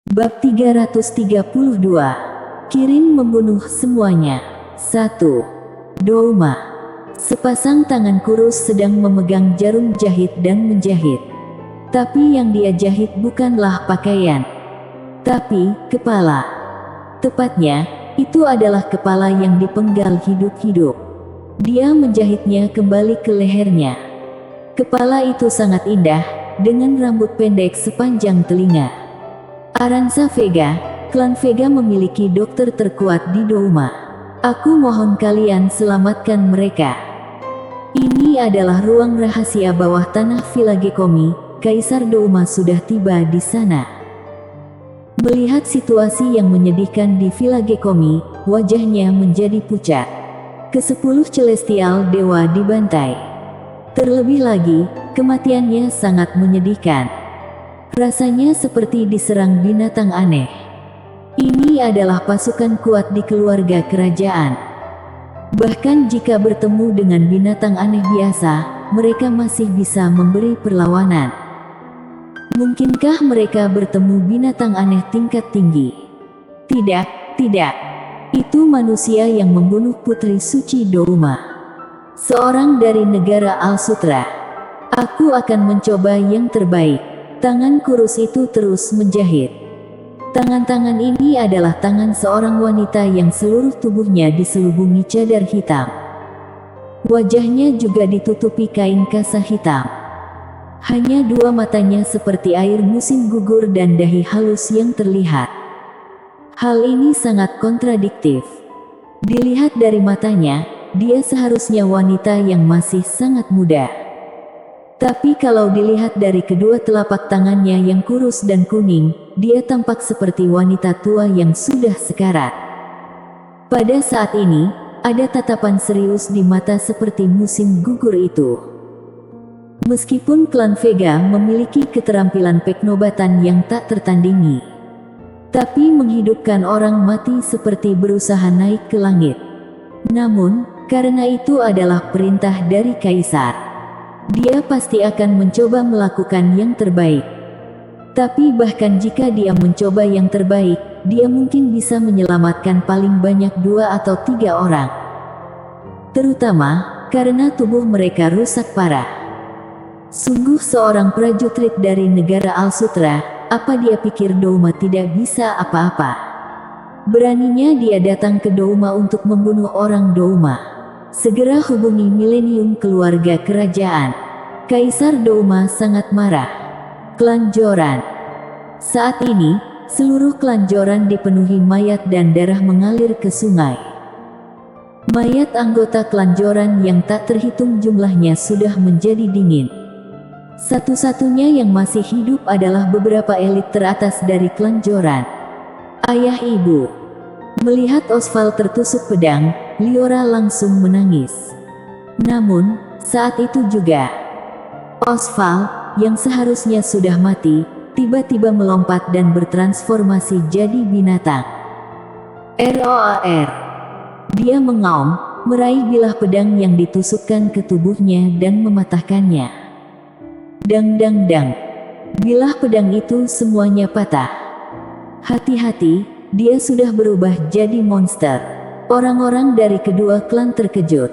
Bab 332. Kirin membunuh semuanya. 1. Douma. Sepasang tangan kurus sedang memegang jarum jahit dan menjahit. Tapi yang dia jahit bukanlah pakaian, tapi kepala. Tepatnya, itu adalah kepala yang dipenggal hidup-hidup. Dia menjahitnya kembali ke lehernya. Kepala itu sangat indah, dengan rambut pendek sepanjang telinga. Aranza Vega, klan Vega memiliki dokter terkuat di Douma. Aku mohon kalian selamatkan mereka. Ini adalah ruang rahasia bawah tanah Villa Gekomi. Kaisar Douma sudah tiba di sana. Melihat situasi yang menyedihkan di Villa Gekomi, wajahnya menjadi pucat. Ke-10 Celestial Dewa dibantai. Terlebih lagi, kematiannya sangat menyedihkan. Rasanya seperti diserang binatang aneh. Ini adalah pasukan kuat di keluarga kerajaan. Bahkan jika bertemu dengan binatang aneh biasa, mereka masih bisa memberi perlawanan. Mungkinkah mereka bertemu binatang aneh tingkat tinggi? Tidak, tidak. Itu manusia yang membunuh Putri Suci Douma. Seorang dari negara Al-Sutra. Aku akan mencoba yang terbaik. Tangan kurus itu terus menjahit. Tangan-tangan ini adalah tangan seorang wanita yang seluruh tubuhnya diselubungi cadar hitam. Wajahnya juga ditutupi kain kasa hitam. Hanya dua matanya seperti air musim gugur dan dahi halus yang terlihat. Hal ini sangat kontradiktif. Dilihat dari matanya, dia seharusnya wanita yang masih sangat muda. Tapi kalau dilihat dari kedua telapak tangannya yang kurus dan kuning, dia tampak seperti wanita tua yang sudah sekarat. Pada saat ini, ada tatapan serius di mata seperti musim gugur itu. Meskipun klan Vega memiliki keterampilan peknobatan yang tak tertandingi, tapi menghidupkan orang mati seperti berusaha naik ke langit. Namun, karena itu adalah perintah dari Kaisar, dia pasti akan mencoba melakukan yang terbaik. Tapi bahkan jika dia mencoba yang terbaik, dia mungkin bisa menyelamatkan paling banyak 2 atau 3 orang. Terutama, karena tubuh mereka rusak parah. Sungguh seorang prajurit dari negara Al-Sutra, apa dia pikir Douma tidak bisa apa-apa? Beraninya dia datang ke Douma untuk membunuh orang Douma. Segera hubungi Millennium keluarga kerajaan. Kaisar Douma sangat marah. Klan Joran. Saat ini, seluruh klan Joran dipenuhi mayat dan darah mengalir ke sungai. Mayat anggota klan Joran yang tak terhitung jumlahnya sudah menjadi dingin. Satu-satunya yang masih hidup adalah beberapa elit teratas dari klan Joran. Ayah ibu. Melihat Osval tertusuk pedang, Liora langsung menangis. Namun, saat itu juga, Osval, yang seharusnya sudah mati, tiba-tiba melompat dan bertransformasi jadi binatang. ROAR. Dia mengaum, meraih bilah pedang yang ditusukkan ke tubuhnya dan mematahkannya. Dang dang dang. Bilah pedang itu semuanya patah. Hati-hati, dia sudah berubah jadi monster. Orang-orang dari kedua klan terkejut.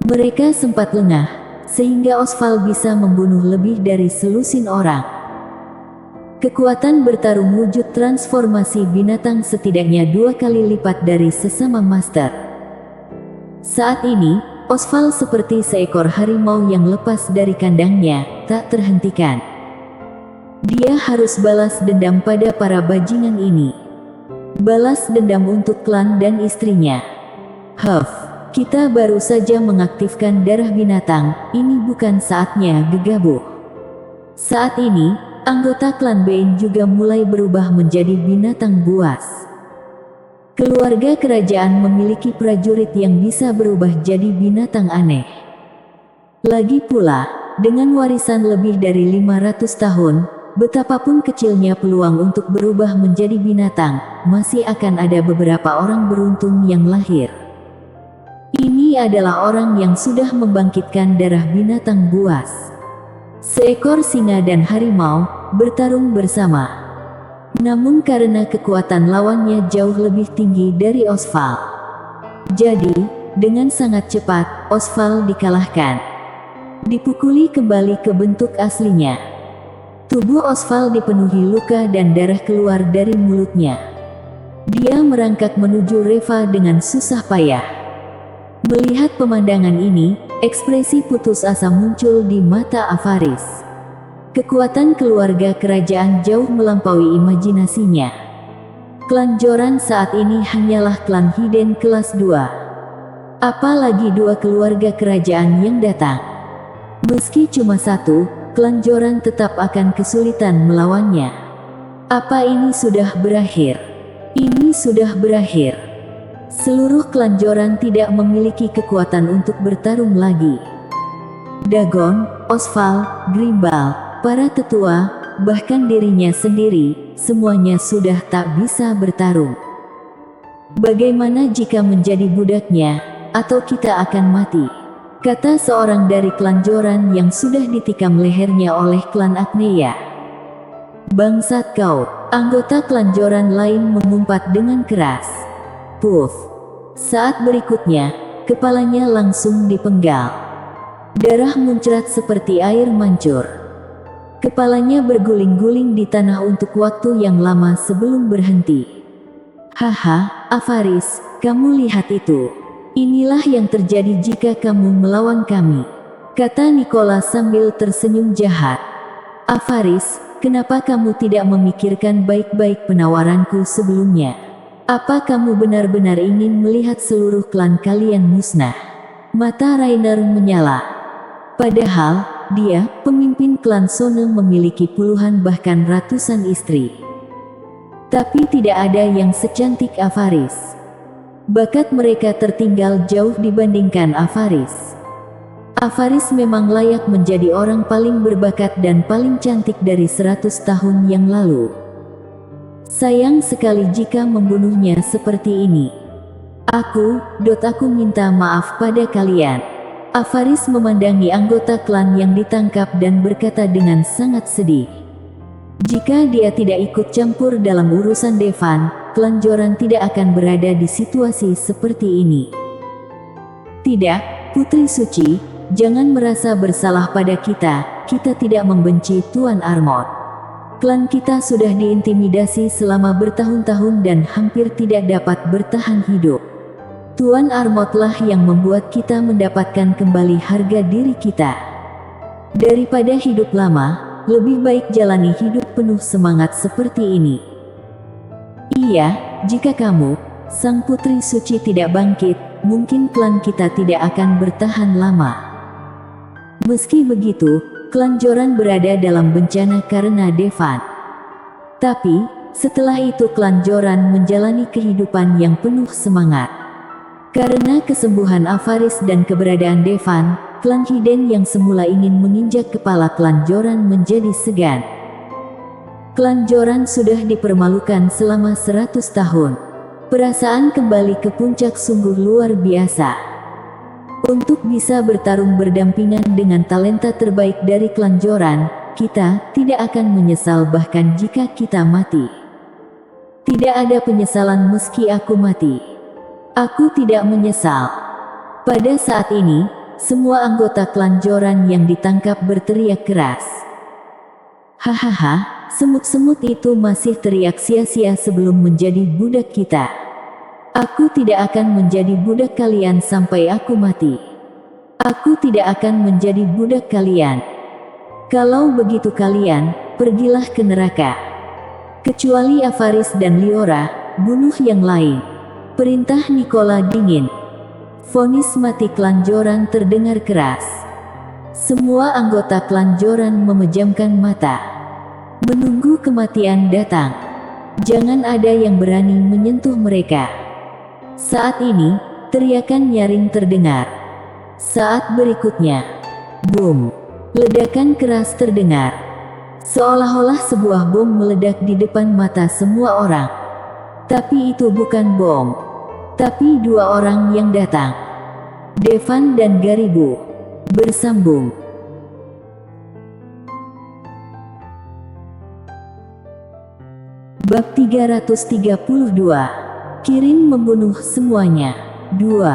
Mereka sempat lengah, sehingga Osval bisa membunuh lebih dari selusin orang. Kekuatan bertarung wujud transformasi binatang setidaknya 2 kali lipat dari sesama master. Saat ini, Osval seperti seekor harimau yang lepas dari kandangnya, tak terhentikan. Dia harus balas dendam pada para bajingan ini. Balas dendam untuk klan dan istrinya. Kita baru saja mengaktifkan darah binatang, ini bukan saatnya gegabah. Saat ini, anggota klan Bane juga mulai berubah menjadi binatang buas. Keluarga kerajaan memiliki prajurit yang bisa berubah jadi binatang aneh. Lagi pula, dengan warisan lebih dari 500 tahun, betapapun kecilnya peluang untuk berubah menjadi binatang, masih akan ada beberapa orang beruntung yang lahir. Ini adalah orang yang sudah membangkitkan darah binatang buas. Seekor singa dan harimau bertarung bersama. Namun karena kekuatan lawannya jauh lebih tinggi dari Osval, jadi dengan sangat cepat Osval dikalahkan. Dipukuli kembali ke bentuk aslinya. Tubuh Osval dipenuhi luka dan darah keluar dari mulutnya. Dia merangkak menuju Reva dengan susah payah. Melihat pemandangan ini, ekspresi putus asa muncul di mata Avaris. Kekuatan keluarga kerajaan jauh melampaui imajinasinya. Klan Joran saat ini hanyalah klan Hiden kelas 2. Apalagi 2 keluarga kerajaan yang datang. Meski cuma 1, klan Joran tetap akan kesulitan melawannya. Apa ini sudah berakhir? Ini sudah berakhir. Seluruh klan Joran tidak memiliki kekuatan untuk bertarung lagi. Dagon, Osval, Grimbal, para tetua, bahkan dirinya sendiri, semuanya sudah tak bisa bertarung. Bagaimana jika menjadi budaknya, atau kita akan mati? Kata seorang dari klan Joran yang sudah ditikam lehernya oleh klan Agneya. Bangsat kau, anggota klan Joran lain mengumpat dengan keras. Puff. Saat berikutnya, kepalanya langsung dipenggal. Darah muncrat seperti air mancur. Kepalanya berguling-guling di tanah untuk waktu yang lama sebelum berhenti. Haha, Avaris, kamu lihat itu. Inilah yang terjadi jika kamu melawan kami, kata Nicholas sambil tersenyum jahat. Avaris, kenapa kamu tidak memikirkan baik-baik penawaranku sebelumnya? Apa kamu benar-benar ingin melihat seluruh klan kalian musnah? Mata Rainer menyala. Padahal, dia, pemimpin klan Sone, memiliki puluhan bahkan ratusan istri. Tapi tidak ada yang secantik Avaris. Bakat mereka tertinggal jauh dibandingkan Avaris. Avaris memang layak menjadi orang paling berbakat dan paling cantik dari 100 tahun yang lalu. Sayang sekali jika membunuhnya seperti ini. Aku minta maaf pada kalian. Avaris memandangi anggota klan yang ditangkap dan berkata dengan sangat sedih. Jika dia tidak ikut campur dalam urusan Devan, klan Joran tidak akan berada di situasi seperti ini. Tidak, Putri Suci, jangan merasa bersalah pada kita tidak membenci Tuan Armod. Klan kita sudah diintimidasi selama bertahun-tahun dan hampir tidak dapat bertahan hidup. Tuan Armodlah yang membuat kita mendapatkan kembali harga diri kita. Daripada hidup lama, lebih baik jalani hidup penuh semangat seperti ini. Iya, jika kamu, Sang Putri Suci tidak bangkit, mungkin klan kita tidak akan bertahan lama. Meski begitu, klan Joran berada dalam bencana karena Devan. Tapi, setelah itu klan Joran menjalani kehidupan yang penuh semangat. Karena kesembuhan Avaris dan keberadaan Devan, klan Hiden yang semula ingin menginjak kepala klan Joran menjadi segan. Klan Joran sudah dipermalukan selama 100 tahun. Perasaan kembali ke puncak sungguh luar biasa. Untuk bisa bertarung berdampingan dengan talenta terbaik dari klan Joran, kita tidak akan menyesal bahkan jika kita mati. Tidak ada penyesalan meski aku mati. Aku tidak menyesal. Pada saat ini, semua anggota klan Joran yang ditangkap berteriak keras. Hahaha, semut-semut itu masih teriak sia-sia sebelum menjadi budak kita. Aku tidak akan menjadi budak kalian sampai aku mati. Aku tidak akan menjadi budak kalian. Kalau begitu kalian, pergilah ke neraka. Kecuali Avaris dan Liora, bunuh yang lain. Perintah Nicola dingin. Vonis mati klan Joran terdengar keras. Semua anggota klan Joran memejamkan mata, menunggu kematian datang. Jangan ada yang berani menyentuh mereka. Saat ini, teriakan nyaring terdengar. Saat berikutnya, boom, ledakan keras terdengar. Seolah-olah sebuah bom meledak di depan mata semua orang. Tapi itu bukan bom. Tapi 2 orang yang datang. Devan dan Garibu. Bersambung. Bab 332. Kirin membunuh semuanya. 2.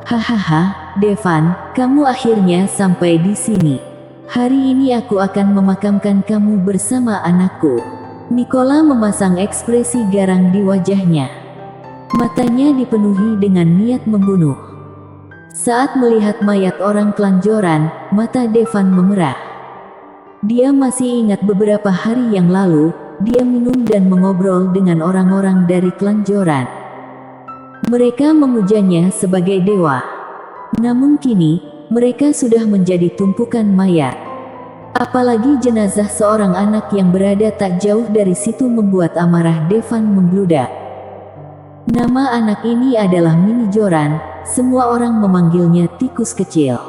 Hahaha, Devan, kamu akhirnya sampai di sini. Hari ini aku akan memakamkan kamu bersama anakku. Nikola memasang ekspresi garang di wajahnya. Matanya dipenuhi dengan niat membunuh. Saat melihat mayat orang kelanjoran, mata Devan memerah. Dia masih ingat beberapa hari yang lalu, dia minum dan mengobrol dengan orang-orang dari kelanjoran. Mereka memujanya sebagai dewa. Namun kini, mereka sudah menjadi tumpukan mayat. Apalagi jenazah seorang anak yang berada tak jauh dari situ membuat amarah Devan membludak. Nama anak ini adalah Mini Joran, semua orang memanggilnya tikus kecil.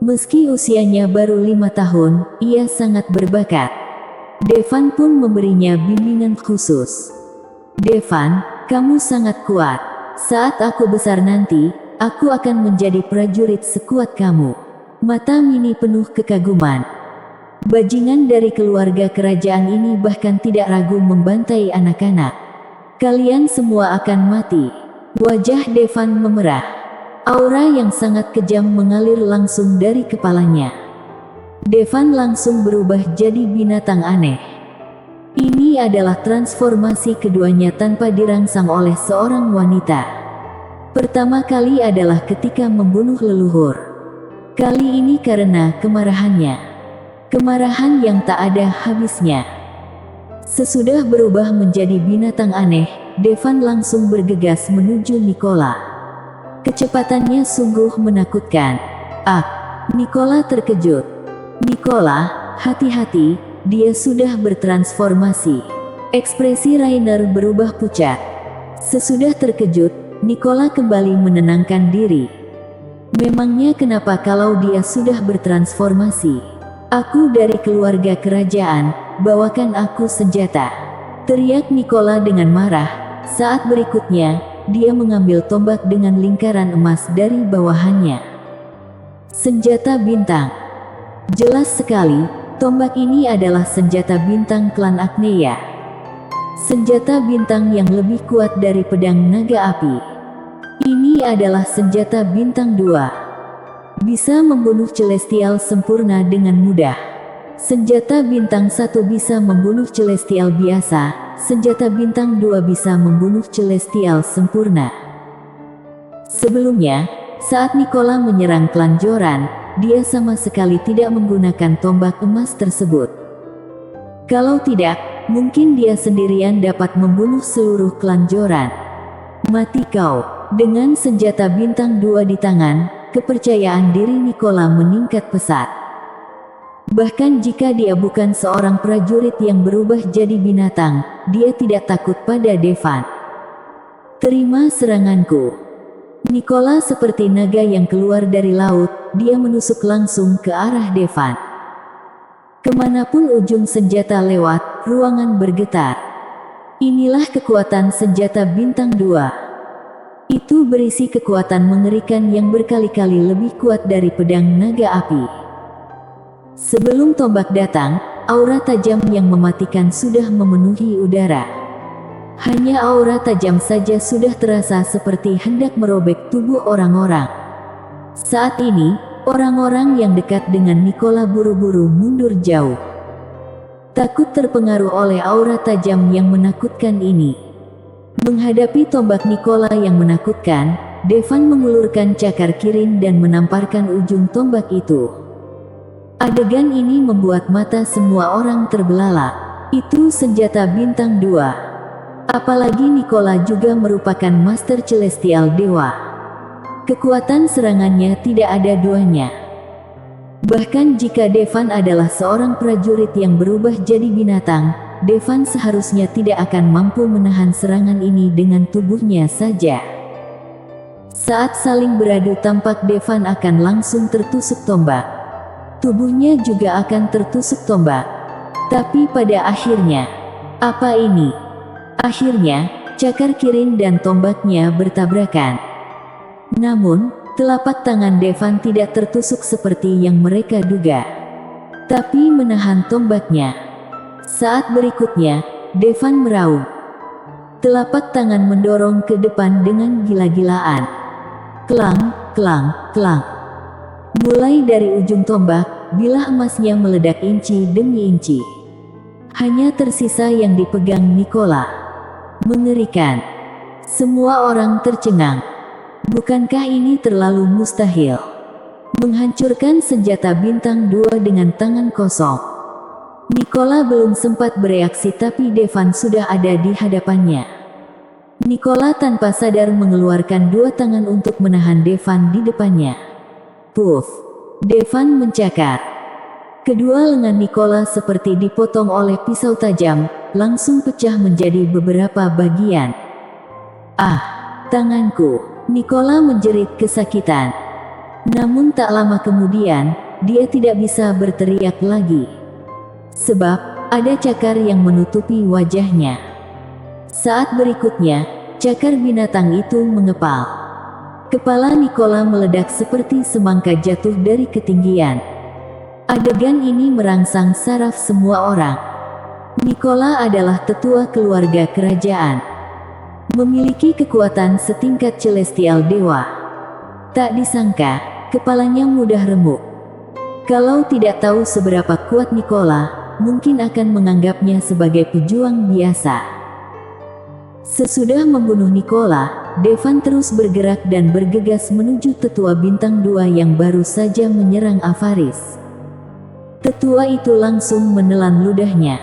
Meski usianya baru 5 tahun, ia sangat berbakat. Devan pun memberinya bimbingan khusus. Devan, kamu sangat kuat. Saat aku besar nanti, aku akan menjadi prajurit sekuat kamu. Mata Mini penuh kekaguman. Bajingan dari keluarga kerajaan ini bahkan tidak ragu membantai anak-anak. Kalian semua akan mati. Wajah Devan memerah. Aura yang sangat kejam mengalir langsung dari kepalanya. Devan langsung berubah jadi binatang aneh. Ini adalah transformasi keduanya tanpa dirangsang oleh seorang wanita. Pertama kali adalah ketika membunuh leluhur. Kali ini karena kemarahannya. Kemarahan yang tak ada habisnya. Sesudah berubah menjadi binatang aneh, Devan langsung bergegas menuju Nikola. Kecepatannya sungguh menakutkan. Nikola terkejut. Nikola, hati-hati, dia sudah bertransformasi. Ekspresi Rainer berubah pucat. Sesudah terkejut, Nikola kembali menenangkan diri. Memangnya kenapa kalau dia sudah bertransformasi? Aku dari keluarga kerajaan, bawakan aku senjata. Teriak Nikola dengan marah. Saat berikutnya, dia mengambil tombak dengan lingkaran emas dari bawahannya. Senjata bintang. Jelas sekali, tombak ini adalah senjata bintang klan Agneya. Senjata bintang yang lebih kuat dari pedang naga api. Ini adalah senjata bintang 2. Bisa membunuh Celestial sempurna dengan mudah. Senjata bintang 1 bisa membunuh Celestial biasa, senjata bintang 2 bisa membunuh Celestial sempurna. Sebelumnya, saat Nikola menyerang klan Joran, dia sama sekali tidak menggunakan tombak emas tersebut. Kalau tidak, mungkin dia sendirian dapat membunuh seluruh klan Joran. Mati kau. Dengan senjata bintang 2 di tangan, kepercayaan diri Nikola meningkat pesat. Bahkan jika dia bukan seorang prajurit yang berubah jadi binatang, dia tidak takut pada Devan. Terima seranganku. Nikola seperti naga yang keluar dari laut, dia menusuk langsung ke arah Devan. Kemanapun ujung senjata lewat, ruangan bergetar. Inilah kekuatan senjata bintang 2. Itu berisi kekuatan mengerikan yang berkali-kali lebih kuat dari pedang naga api. Sebelum tombak datang, aura tajam yang mematikan sudah memenuhi udara. Hanya aura tajam saja sudah terasa seperti hendak merobek tubuh orang-orang. Saat ini, orang-orang yang dekat dengan Nikola buru-buru mundur jauh. Takut terpengaruh oleh aura tajam yang menakutkan ini. Menghadapi tombak Nikola yang menakutkan, Devan mengulurkan cakar Kirin dan menamparkan ujung tombak itu. Adegan ini membuat mata semua orang terbelalak. Itu senjata bintang 2. Apalagi Nikola juga merupakan Master Celestial Dewa. Kekuatan serangannya tidak ada duanya. Bahkan jika Devan adalah seorang prajurit yang berubah jadi binatang, Devan seharusnya tidak akan mampu menahan serangan ini dengan tubuhnya saja. Saat saling beradu tampak Devan akan langsung tertusuk tombak. Tubuhnya juga akan tertusuk tombak. Tapi pada akhirnya, apa ini? Akhirnya, cakar Kirin dan tombaknya bertabrakan. Namun, telapak tangan Devan tidak tertusuk seperti yang mereka duga, tapi menahan tombaknya. Saat berikutnya, Devan meraung. Telapak tangan mendorong ke depan dengan gila-gilaan. Klang, klang, klang. Mulai dari ujung tombak, bilah emasnya meledak inci demi inci. Hanya tersisa yang dipegang Nikola. Mengerikan. Semua orang tercengang. Bukankah ini terlalu mustahil? Menghancurkan senjata bintang 2 dengan tangan kosong. Nikola belum sempat bereaksi tapi Devan sudah ada di hadapannya. Nikola tanpa sadar mengeluarkan 2 tangan untuk menahan Devan di depannya. Puff! Devan mencakar. Kedua lengan Nikola seperti dipotong oleh pisau tajam, langsung pecah menjadi beberapa bagian. Ah! Tanganku! Nikola menjerit kesakitan. Namun tak lama kemudian, dia tidak bisa berteriak lagi. Sebab, ada cakar yang menutupi wajahnya. Saat berikutnya, cakar binatang itu mengepal. Kepala Nikola meledak seperti semangka jatuh dari ketinggian. Adegan ini merangsang saraf semua orang. Nikola adalah tetua keluarga kerajaan. Memiliki kekuatan setingkat celestial dewa. Tak disangka, kepalanya mudah remuk. Kalau tidak tahu seberapa kuat Nikola, mungkin akan menganggapnya sebagai pejuang biasa. Sesudah membunuh Nikola, Devan terus bergerak dan bergegas menuju tetua bintang 2 yang baru saja menyerang Avaris. Tetua itu langsung menelan ludahnya.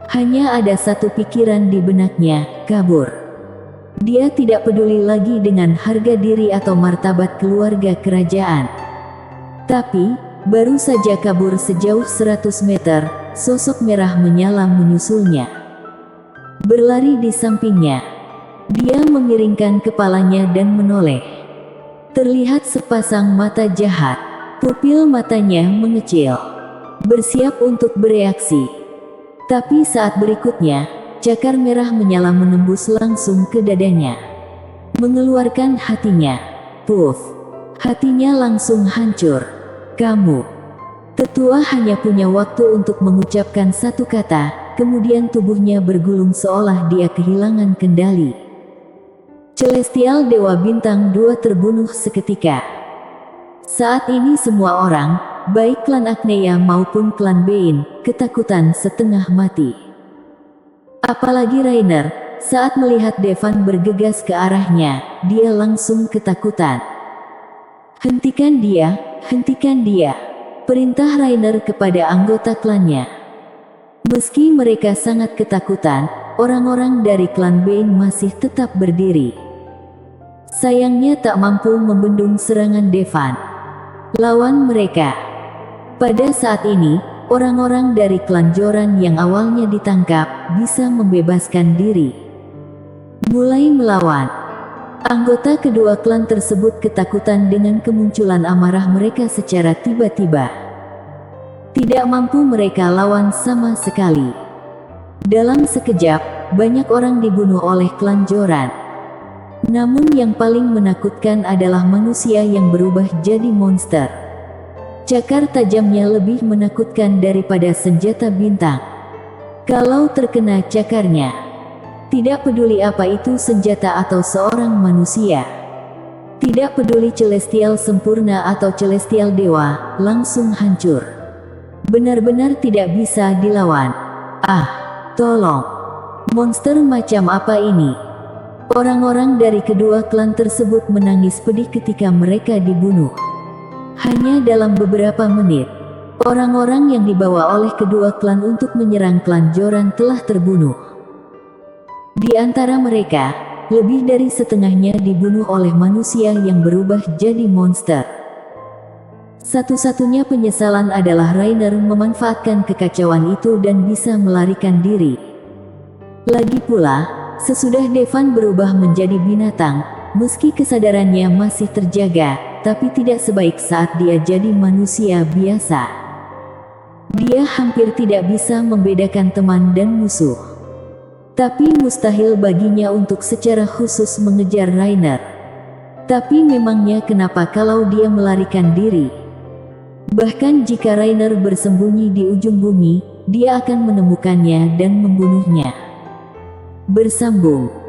Hanya ada satu pikiran di benaknya, kabur. Dia tidak peduli lagi dengan harga diri atau martabat keluarga kerajaan. Tapi, baru saja kabur sejauh 100 meter, sosok merah menyala menyusulnya. Berlari di sampingnya. Dia memiringkan kepalanya dan menoleh. Terlihat sepasang mata jahat. Pupil matanya mengecil. Bersiap untuk bereaksi. Tapi saat berikutnya, cakar merah menyala menembus langsung ke dadanya. Mengeluarkan hatinya. Puff. Hatinya langsung hancur. Kamu. Tetua hanya punya waktu untuk mengucapkan satu kata, kemudian tubuhnya bergulung seolah dia kehilangan kendali. Celestial Dewa Bintang 2 terbunuh seketika. Saat ini semua orang, baik klan Agneya maupun klan Bein, ketakutan setengah mati. Apalagi Rainer, saat melihat Devan bergegas ke arahnya, dia langsung ketakutan. Hentikan dia, hentikan dia. Perintah Rainer kepada anggota klannya. Meski mereka sangat ketakutan, orang-orang dari klan Bein masih tetap berdiri. Sayangnya tak mampu membendung serangan Devan. Lawan mereka. Pada saat ini, orang-orang dari klan Joran yang awalnya ditangkap, bisa membebaskan diri. Mulai melawan. Anggota kedua klan tersebut ketakutan dengan kemunculan amarah mereka secara tiba-tiba. Tidak mampu mereka lawan sama sekali. Dalam sekejap, banyak orang dibunuh oleh klan Joran. Namun yang paling menakutkan adalah manusia yang berubah jadi monster. Cakar tajamnya lebih menakutkan daripada senjata bintang. Kalau terkena cakarnya, tidak peduli apa itu senjata atau seorang manusia. Tidak peduli celestial sempurna atau celestial dewa, langsung hancur. Benar-benar tidak bisa dilawan. Ah, tolong. Monster macam apa ini? Orang-orang dari kedua klan tersebut menangis pedih ketika mereka dibunuh. Hanya dalam beberapa menit, orang-orang yang dibawa oleh kedua klan untuk menyerang klan Joran telah terbunuh. Di antara mereka, lebih dari setengahnya dibunuh oleh manusia yang berubah jadi monster. Satu-satunya penyesalan adalah Rainer memanfaatkan kekacauan itu dan bisa melarikan diri. Lagi pula, sesudah Devan berubah menjadi binatang, meski kesadarannya masih terjaga, tapi tidak sebaik saat dia jadi manusia biasa. Dia hampir tidak bisa membedakan teman dan musuh. Tapi mustahil baginya untuk secara khusus mengejar Rainer. Tapi memangnya kenapa kalau dia melarikan diri? Bahkan jika Rainer bersembunyi di ujung bumi, dia akan menemukannya dan membunuhnya. Bersambung.